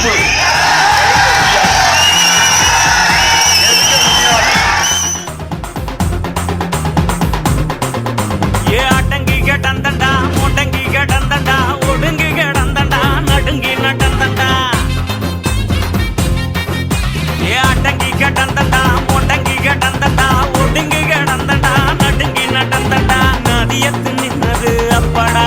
தப்பு. ஏ அடங்கி கடந்தண்டா முடங்கி கடந்தண்டா ஒடுங்கி கடந்தண்டா நடுங்கி நடந்தண்டா. ஏ அடங்கி கடந்தண்டா முடங்கி கடந்தண்டா ஒடுங்கி கடந்தண்டா நடுங்கி நடந்தண்டா. நதியத்து நின்னது அப்படா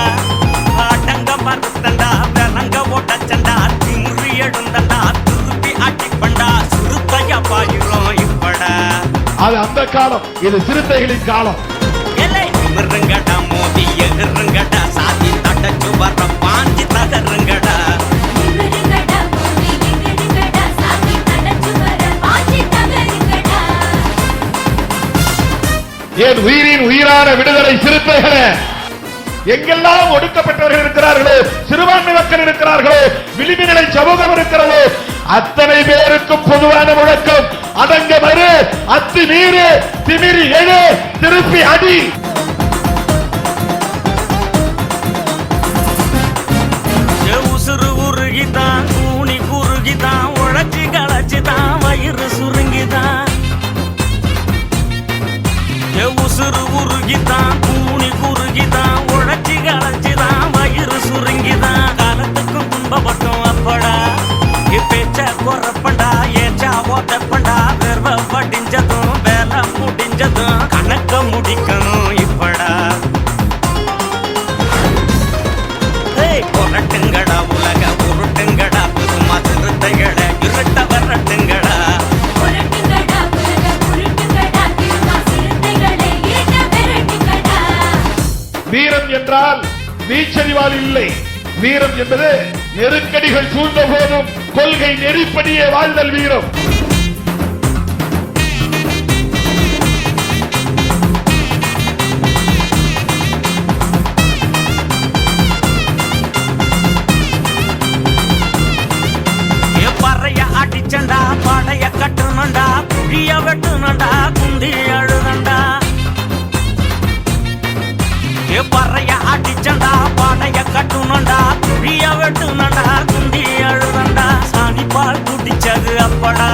அடங்க மறுத்தண்டா விலங்க ஓட்டச்சண்டா திமுறி எழுந்தண்டா திருப்பி அடிப்பண்டா சிறுத்தையா பாயிரும் இப்படா. அது அந்த காலம், இது சிறுத்தைகளின் காலம். மிருங்கடா மோதி எதிர்ங்கடா சாதி தட்டச்சு வர பாஞ்சி தகருங்கடா. என் உயிரின் உயிரான விடுதலை சிறுத்தைகளே, எங்கெல்லாம் ஒடுக்கப்பட்டவர்கள் இருக்கிறார்களோ, சிறுபான்மை மக்கள் இருக்கிறார்களோ, விளிம்புநிலை சமூகம் இருக்கிறதோ, அத்தனை பேருக்கும் பொதுவான முழக்கம் அடங்க மறு, அத்து நீரு, திமிரி எழு, திருப்பி அடி. உசுறு உருகிதான் கூணி குறுகிதான் உழைச்சி களைச்சிதான் வயிறு சுருங்கிதான். உசுறு உருகிதான் கூணி குறுகிதான் உழைச்சி களைச்சிதான் வயிறு சுருங்கிதான். காலத்துக்கும் துன்பப்பட்டோம் அப்படா பேச்ச குறப்பண்டா ஏச்சா ஓட்டப்பண்டா வெறுவ படிஞ்சதும் வேலை முடிஞ்சதும் கணக்க முடிக்கணும் இப்படா. புரட்டுங்கடா உலக உருட்டுங்கடா புதுமா சிறுத்தைகளை இருட்ட வரட்டுங்கடா. வீரம் என்றால் வீச்சறிவால் இல்லை. வீரம் என்பது நெருக்கடிகள் சூழ்ந்த போதும் கொள்கை நெறிப்படியே வாழ்தல் வீரம். அடிச்சண்டா படைய கட்டுனண்டா குழிய வெட்டுனண்டா குந்தி அழுதண்டா. பறைய அடிச்சண்டா படைய கட்டுனண்டா குழிய வெட்டுனண்டா குந்தி அழுதண்டா. சாணிப்பால் குடிச்சது அப்படா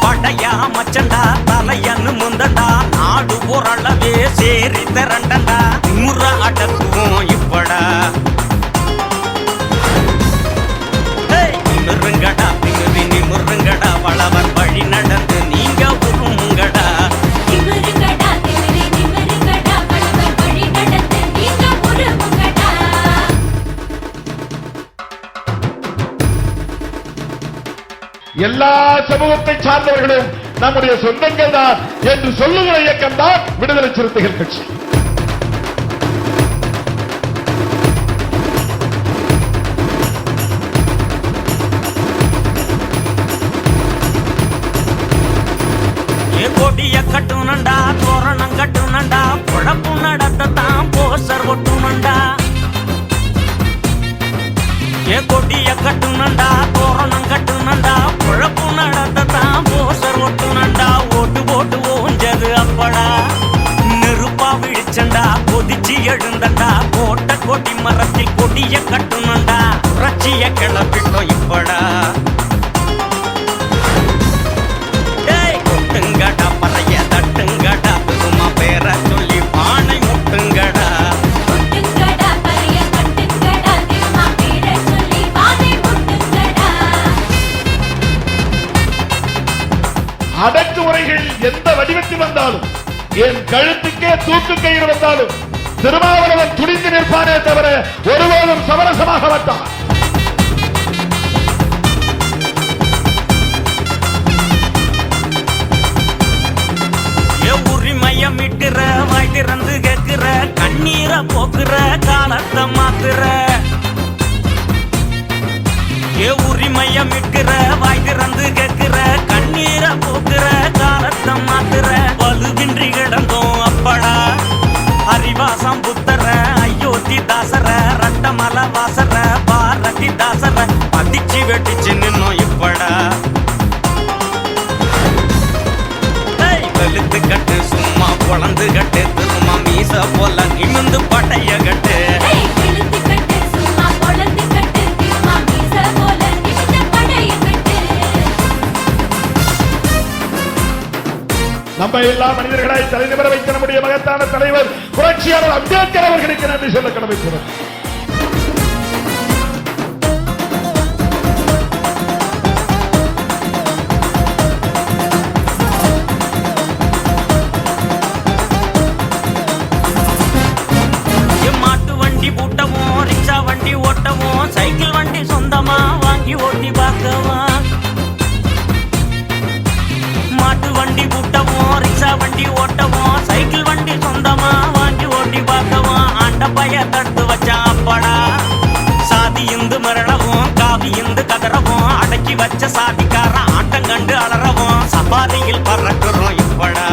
படையா மச்சண்டா தலையன்னு முந்தண்டா நாடு ஓரளவே சேரி திரண்டண்டா முற அடக்குவோம் இப்படா. நிமிருங்கடா திமிரி நிமிருங்கடா வளவர் வழி நடந்து நீங்க உருமுங்கடா. எல்லா சமூகத்தை சார்ந்தவர்களும் நம்முடைய சொந்தங்கள் தான் என்று சொல்லுகிற இயக்கம் தான் விடுதலை சிறுத்தைகள் கட்சி. கொடிய கட்டுனண்டா தோரணம் கட்டுனண்டா குழப்பு நடத்தான் போஸ்டர் ஒட்டுனண்டா. கொடிய கட்டுனண்டா தோரணம் கட்டுனண்டா குழப்பு நடத்தான் போஸ்டர் ஒட்டுனண்டா. ஓட்டு போட்டு ஓஞ்சது அப்படா நெருப்பா விழிச்சண்டா கொதிச்சு எழுந்தண்டா கோட்ட கொடி மரத்தில் கொடிய கட்டுனண்டா புரட்சிய கிளப்பிட்டோம் இப்படா. கொட்டுங்கடா பறைய தட்டுங்கடா புதுமா பேர சொல்லி பானை முட்டுங்கடா. அடக்குமுறைகள் எந்த வடிவத்தில் வந்தாலும், என் கழுத்துக்கே தூக்கு கயிறு வந்தாலும் திருமாவளவன் துணிந்து நிற்பானே தவிர ஒருபோதும் சமரசமாக மாட்டான். உரிமையமிட்டுற வாய் திறந்து கேட்கிற கண்ணீரை போக்குற காலத்தை மாத்துற. உரிமையமிட்டுற வாய் திறந்து கேட்கிற கண்ணீரை போக்குற காலத்தை மாத்துற. வலுவின்றி கிடந்தோம் அப்படா அறிவாசம் புத்தர அயோத்தி தாசர ரட்டமல வாசர பாரதி தாசர பதிச்சு வெட்டிச்சு நின்னோம் இப்படா. வெளுத்து கட்டு சும்மா பொழந்து கட்டு திருமா மீச போல நிமிந்து பட்டைய கட்டு. நம்ம எல்லா மனிதர்களாய் தலைநிமிர வைத்த நம்முடைய மகத்தான தலைவர் புரட்சியாளர் அம்பேத்கர் அவர்களுக்கு நன்றி சொல்ல கடமைக்கிறோம். பூட்டவும் ரிக்ஷா வண்டி ஓட்டவும் சைக்கிள் வண்டி சொந்தமா வாங்கி ஓட்டி பார்க்கவா. மாட்டு வண்டி பூட்டவும் ரிக்ஷா வண்டி ஓட்டவும் சைக்கிள் வண்டி சொந்தமா வாங்கி ஓட்டி பார்க்கவா. ஆண்ட பைய தடுத்து வச்சா அப்படா சாதி இந்து மிரளவும் காவி இந்து கதறவும் அடக்கி வச்ச சாதிக்கார ஆட்டம் கண்டு அலறவும் சபாதியில் பறக்கிறோம் இப்படா.